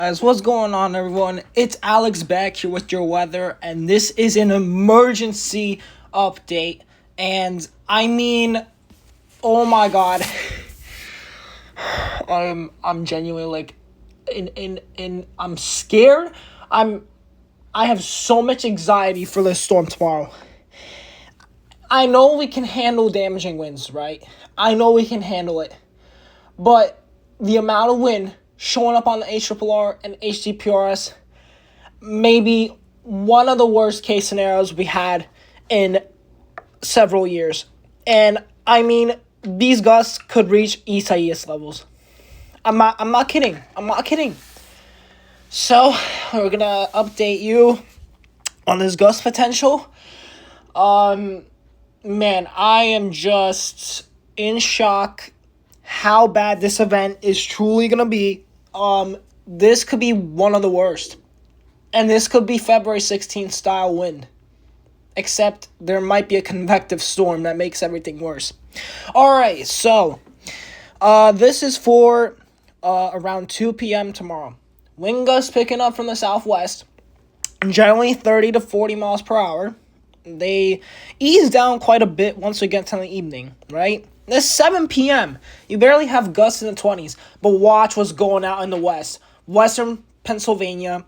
As what's going on, everyone? It's Alex back here with your weather, and this is an emergency update. And I mean, oh my god, I'm genuinely like, I'm scared. I have so much anxiety for this storm tomorrow. I know we can handle damaging winds, right? I know we can handle it, but the amount of wind showing up on the HRRR and HDPRS may be one of the worst case scenarios we had in several years. And I mean, these gusts could reach Isaias levels. I'm not kidding. So we're gonna update you on this gust potential. Man, I am just in shock how bad this event is truly gonna be. This could be one of the worst. And this could be February 16th style wind. Except there might be a convective storm that makes everything worse. Alright, so this is for around 2 p.m. tomorrow. Wind gusts picking up from the southwest, generally 30 to 40 miles per hour. They ease down quite a bit once we get to the evening, right? It's 7 p.m. You barely have gusts in the 20s, but watch what's going out in the west. Western Pennsylvania,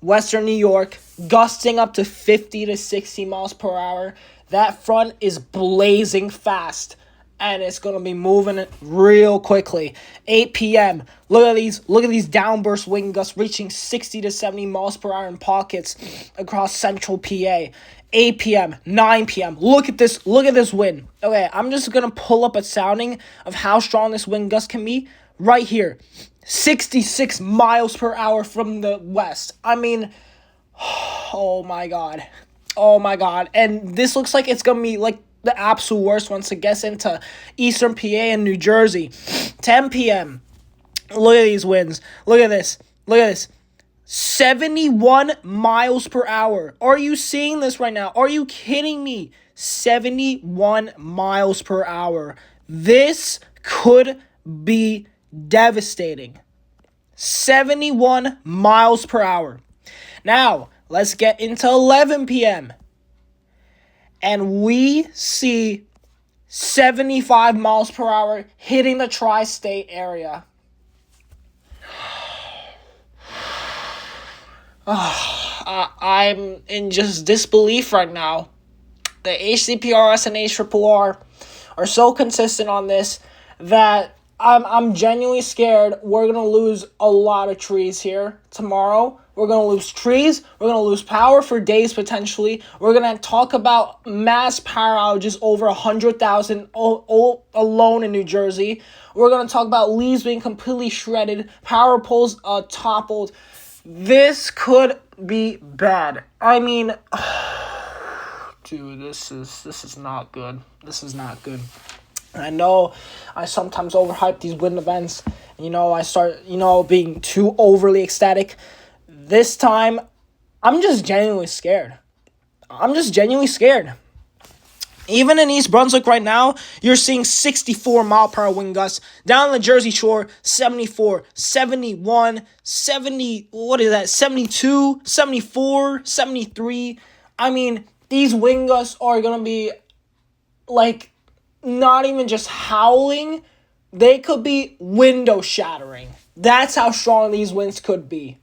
western New York, gusting up to 50 to 60 miles per hour. That front is blazing fast, and it's going to be moving real quickly. 8 p.m. Look at these downburst wind gusts reaching 60 to 70 miles per hour in pockets across central PA. 8 p.m., 9 p.m. Look at this wind. Okay, I'm just going to pull up a sounding of how strong this wind gust can be right here. 66 miles per hour from the west. I mean, oh my god. And this looks like it's going to be like the absolute worst once it gets into eastern PA and New Jersey. 10 p.m. Look at these winds. Look at this. 71 miles per hour. Are you seeing this right now? Are you kidding me? 71 miles per hour. This could be devastating. 71 miles per hour. Now, let's get into 11 p.m. And we see 75 miles per hour hitting the tri-state area. I'm in just disbelief right now. The HCPRS and HRRR are so consistent on this that I'm genuinely scared we're going to lose a lot of trees here tomorrow. We're going to lose trees. We're going to lose power for days potentially. We're going to talk about mass power outages over 100,000 alone in New Jersey. We're going to talk about leaves being completely shredded, power poles toppled. This could be bad. I mean, dude, this is not good. This is not good. I know I sometimes overhype these wind events. I start, being too overly ecstatic. This time, I'm just genuinely scared. Even in East Brunswick right now, you're seeing 64 mile per hour wind gusts. Down the Jersey Shore, 74, 71, 70, 72, 74, 73. I mean, these wind gusts are going to be, like, not even just howling. They could be window shattering. That's how strong these winds could be.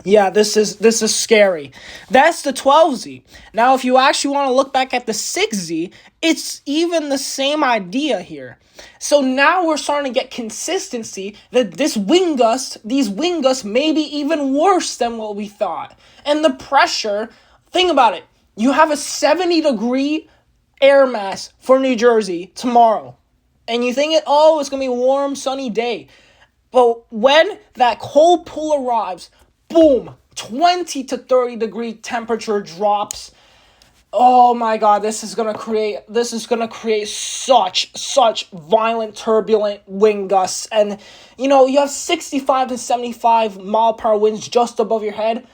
Yeah, this is scary. That's the 12Z. Now, if you actually want to look back at the 6Z, it's even the same idea here. So now we're starting to get consistency that these wind gusts may be even worse than what we thought. And the pressure, think about it. You have a 70-degree air mass for New Jersey tomorrow. And you think it's going to be a warm, sunny day. But when that cold pull arrives, boom, 20 to 30 degree temperature drops. Oh my god, this is gonna create such violent, turbulent wind gusts. And you have 65 to 75 mile per hour winds just above your head.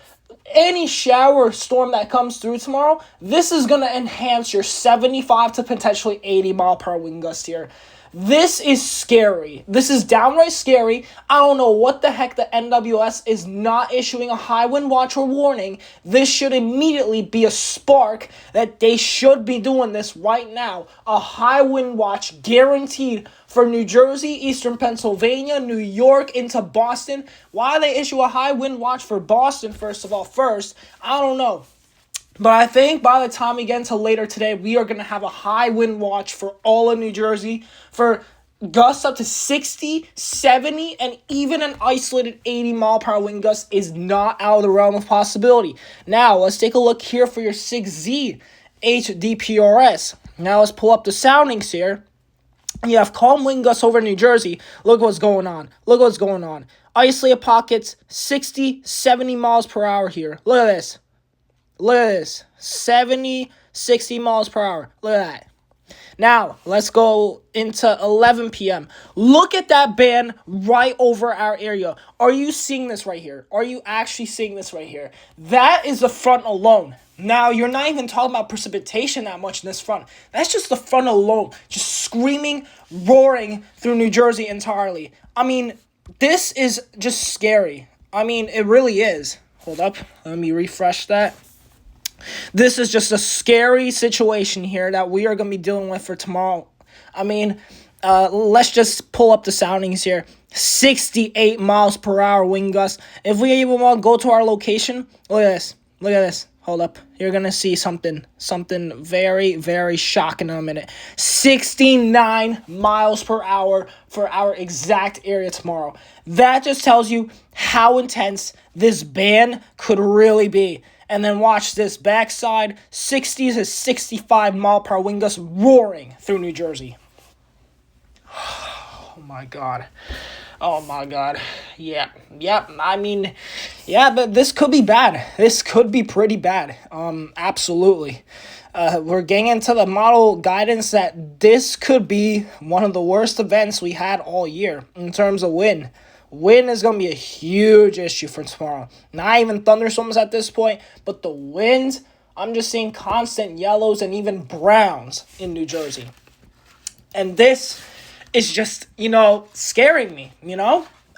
Any shower or storm that comes through tomorrow, this is gonna enhance your 75 to potentially 80 mile per hour wind gust here. This is scary. This is downright scary. I don't know what the heck the NWS is not issuing a high wind watch or warning. This should immediately be a spark that they should be doing this right now. A high wind watch guaranteed for New Jersey, Eastern Pennsylvania, New York, into Boston. Why they issue a high wind watch for Boston, first of all, I don't know. But I think by the time we get into later today, we are going to have a high wind watch for all of New Jersey for gusts up to 60, 70, and even an isolated 80-mile-per-hour wind gust is not out of the realm of possibility. Now, let's take a look here for your 6Z HDPRS. Now, let's pull up the soundings here. You have calm wind gusts over New Jersey. Look what's going on. Isolated pockets, 60, 70 miles per hour here. Look at this. 70, 60 miles per hour. Look at that. Now, let's go into 11 p.m. Look at that band right over our area. Are you seeing this right here? Are you actually seeing this right here? That is the front alone. Now, you're not even talking about precipitation that much in this front. That's just the front alone. Just screaming, roaring through New Jersey entirely. I mean, this is just scary. I mean, it really is. Hold up. Let me refresh that. This is just a scary situation here that we are going to be dealing with for tomorrow. I mean, let's just pull up the soundings here. 68 miles per hour wind gusts. If we even want to go to our location, look at this. Hold up. You're going to see something very, very shocking in a minute. 69 miles per hour for our exact area tomorrow. That just tells you how intense this band could really be. And then watch this backside, 60 to 65 mile per hour wind gusts roaring through New Jersey. Oh my God. Yeah. I mean, yeah, but this could be bad. This could be pretty bad. Absolutely. We're getting into the model guidance that this could be one of the worst events we had all year in terms of wind. Wind is going to be a huge issue for tomorrow. Not even thunderstorms at this point, but the winds, I'm just seeing constant yellows and even browns in New Jersey. And this is just, scaring me,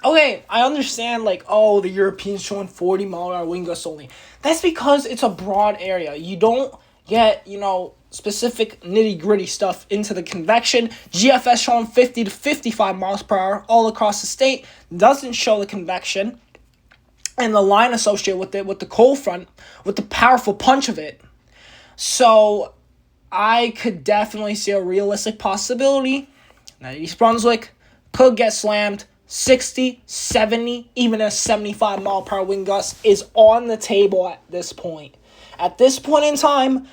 Okay, I understand, the Europeans showing 40-mile-per-hour wind gusts only. That's because it's a broad area. You don't get, specific nitty-gritty stuff into the convection. GFS showing 50 to 55 miles per hour all across the state. Doesn't show the convection. And the line associated with it, with the cold front, with the powerful punch of it. So, I could definitely see a realistic possibility that East Brunswick could get slammed. 60, 70, even a 75-mile-per-hour wind gust is on the table at this point. At this point in time,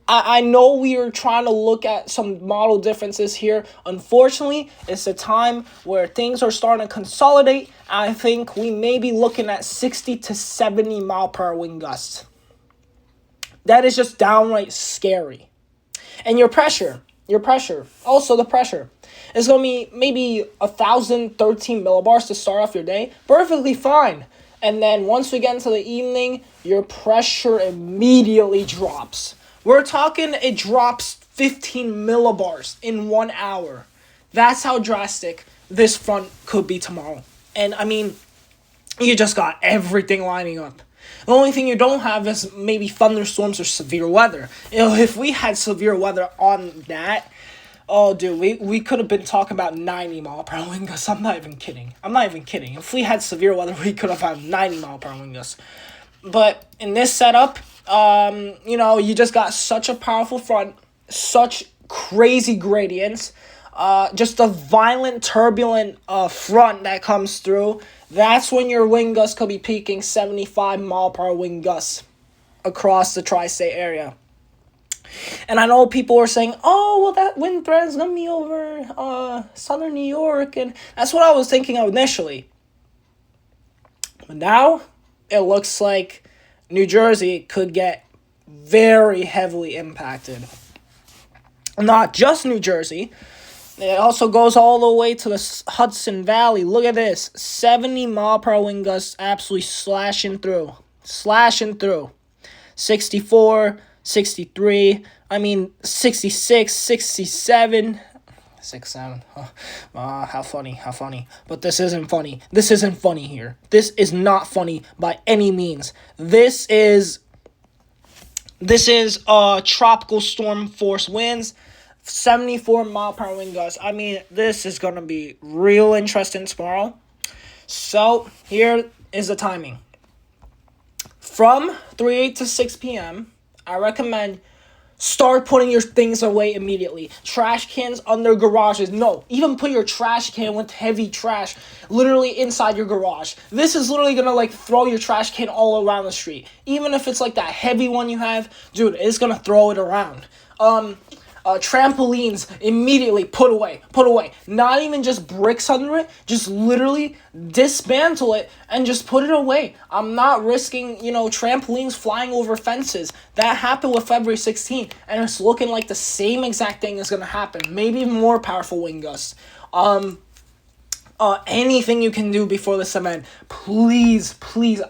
I know we are trying to look at some model differences here. Unfortunately, it's a time where things are starting to consolidate. I think we may be looking at 60 to 70 mile per hour wind gusts. That is just downright scary. And your pressure, also the pressure, is going to be maybe 1,013 millibars to start off your day. Perfectly fine. And then once we get into the evening, your pressure immediately drops. We're talking it drops 15 millibars in 1 hour. That's how drastic this front could be tomorrow. And, I mean, you just got everything lining up. The only thing you don't have is maybe thunderstorms or severe weather. If we had severe weather on that, oh, dude, we could have been talking about 90 mile per hour wind gusts. I'm not even kidding. If we had severe weather, we could have had 90 mile per hour wind gusts. But in this setup, you just got such a powerful front, such crazy gradients, just a violent, turbulent front that comes through. That's when your wind gusts could be peaking 75 mile per hour wind gusts across the tri-state area. And I know people are saying, oh, well, that wind threat is going to be over southern New York. And that's what I was thinking of initially. But now it looks like New Jersey could get very heavily impacted. Not just New Jersey. It also goes all the way to the Hudson Valley. Look at this. 70 mile per hour wind gusts absolutely slashing through. 64, 63, 66, 67, 6, 7. How funny. But this isn't funny. This isn't funny here. This is not funny by any means. This is tropical storm force winds, 74-mile-per-hour wind gusts. I mean, this is going to be real interesting tomorrow. So, here is the timing. From 3 to 6 p.m., I recommend start putting your things away immediately. Trash cans under garages. No, even put your trash can with heavy trash literally inside your garage. This is literally going to, like, throw your trash can all around the street. Even if it's, like, that heavy one you have, dude, it's going to throw it around. Trampolines, immediately put away. Not even just bricks under it, just literally dismantle it and just put it away. I'm not risking, trampolines flying over fences. That happened with February 16th, and it's looking like the same exact thing is going to happen. Maybe more powerful wind gusts. Anything you can do before this event, please,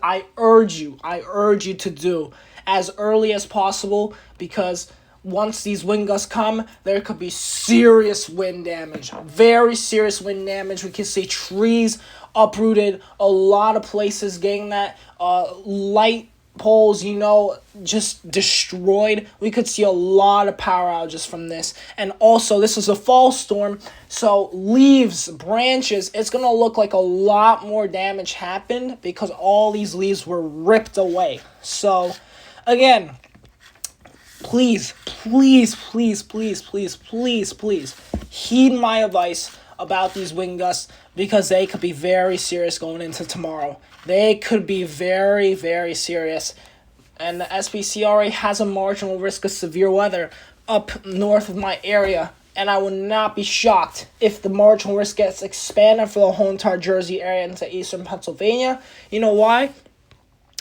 I urge you to do as early as possible, because once these wind gusts come, there could be serious wind damage. Very serious wind damage. We can see trees uprooted. A lot of places getting that. Light poles, just destroyed. We could see a lot of power outages from this. And also, this is a fall storm, so leaves, branches, it's going to look like a lot more damage happened because all these leaves were ripped away. So, again, please heed my advice about these wind gusts, because they could be very serious going into tomorrow. They could be very, very serious. And the SPC already has a marginal risk of severe weather up north of my area. And I would not be shocked if the marginal risk gets expanded for the whole entire Jersey area into eastern Pennsylvania. You know why?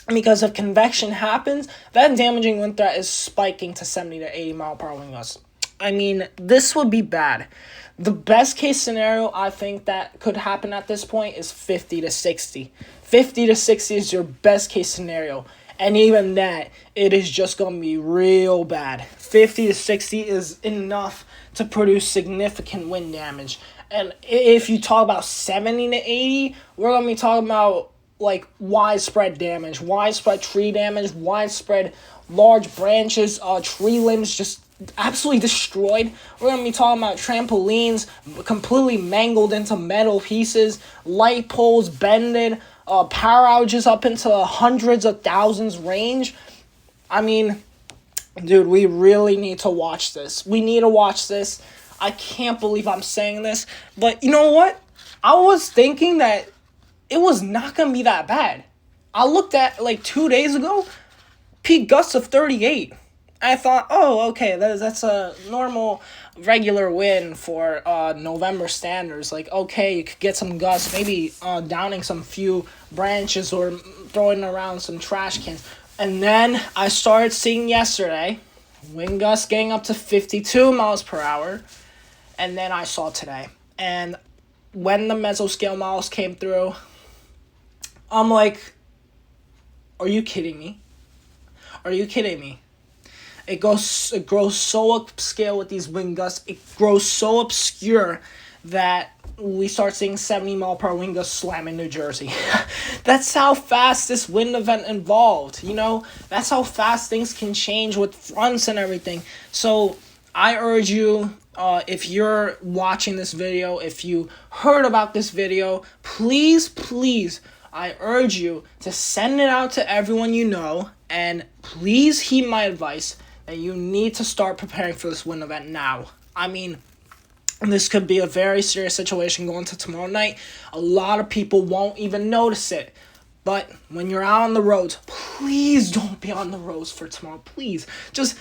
Because if convection happens, that damaging wind threat is spiking to 70 to 80 mile per hour wind gusts. I mean, this would be bad. The best case scenario I think that could happen at this point is 50 to 60. 50 to 60 is your best case scenario. And even that, it is just going to be real bad. 50 to 60 is enough to produce significant wind damage. And if you talk about 70 to 80, we're going to be talking about like widespread damage, widespread tree damage, widespread large branches, tree limbs just absolutely destroyed. We're going to be talking about trampolines completely mangled into metal pieces, light poles bended, power outages up into hundreds of thousands range. I mean, dude, we really need to watch this. We need to watch this. I can't believe I'm saying this, but you know what? I was thinking that it was not going to be that bad. I looked at, 2 days ago, peak gusts of 38. I thought, oh, okay, that's a normal, regular wind for November standards. Okay, you could get some gusts, maybe downing some few branches or throwing around some trash cans. And then I started seeing yesterday, wind gusts getting up to 52 miles per hour. And then I saw today. And when the mesoscale models came through, I'm like, are you kidding me? It grows so upscale with these wind gusts. It grows so obscure that we start seeing 70 mile per hour wind gusts slam in New Jersey. That's how fast this wind event involved, That's how fast things can change with fronts and everything. So I urge you, if you're watching this video, if you heard about this video, please, I urge you to send it out to everyone you know, and please heed my advice that you need to start preparing for this wind event now. I mean, this could be a very serious situation going to tomorrow night. A lot of people won't even notice it. But when you're out on the roads, please don't be on the roads for tomorrow. Please. Just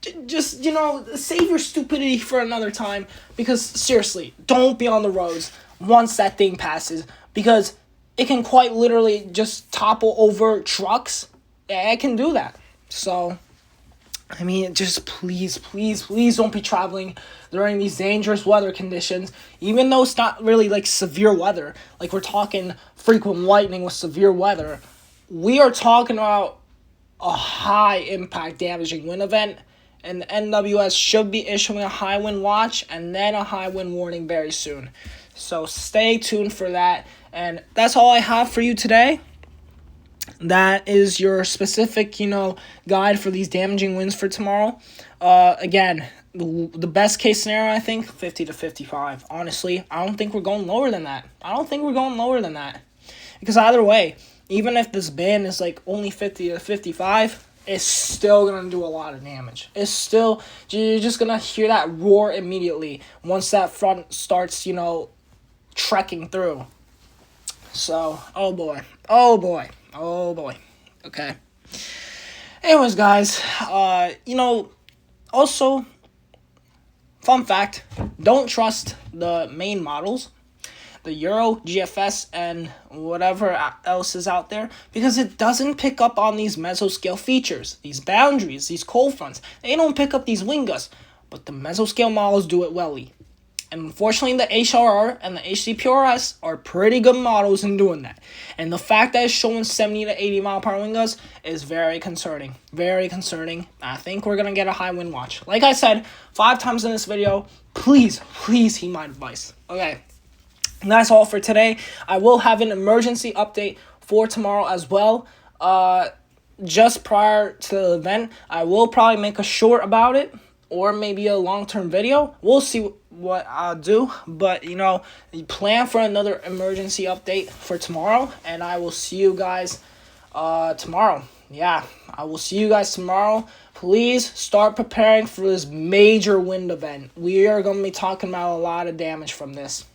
save your stupidity for another time. Because, seriously, don't be on the roads once that thing passes. Because it can quite literally just topple over trucks. It can do that. So, I mean, just please don't be traveling during these dangerous weather conditions. Even though it's not really severe weather. We're talking frequent lightning with severe weather. We are talking about a high impact damaging wind event. and the NWS should be issuing a high wind watch and then a high wind warning very soon. So stay tuned for that. And that's all I have for you today. That is your specific, guide for these damaging winds for tomorrow. Again, the best case scenario, I think, 50 to 55. Honestly, I don't think we're going lower than that. Because either way, even if this band is like only 50 to 55, it's still going to do a lot of damage. You're just going to hear that roar immediately once that front starts, trekking through. So, oh boy. Okay. Anyways, guys, also, fun fact, don't trust the main models, the Euro, GFS, and whatever else is out there, because it doesn't pick up on these mesoscale features, these boundaries, these cold fronts. They don't pick up these wind gusts, but the mesoscale models do it well. And unfortunately, the HRR and the HCPRS are pretty good models in doing that. And the fact that it's showing 70 to 80 mile per hour wind gusts is very concerning. Very concerning. I think we're going to get a high wind watch. Like I said 5 times in this video, please heed my advice. Okay, and that's all for today. I will have an emergency update for tomorrow as well. Just prior to the event, I will probably make a short about it, or maybe a long-term video. We'll see what I'll do. But, plan for another emergency update for tomorrow. And I will see you guys tomorrow. Yeah, I will see you guys tomorrow. Please start preparing for this major wind event. We are going to be talking about a lot of damage from this.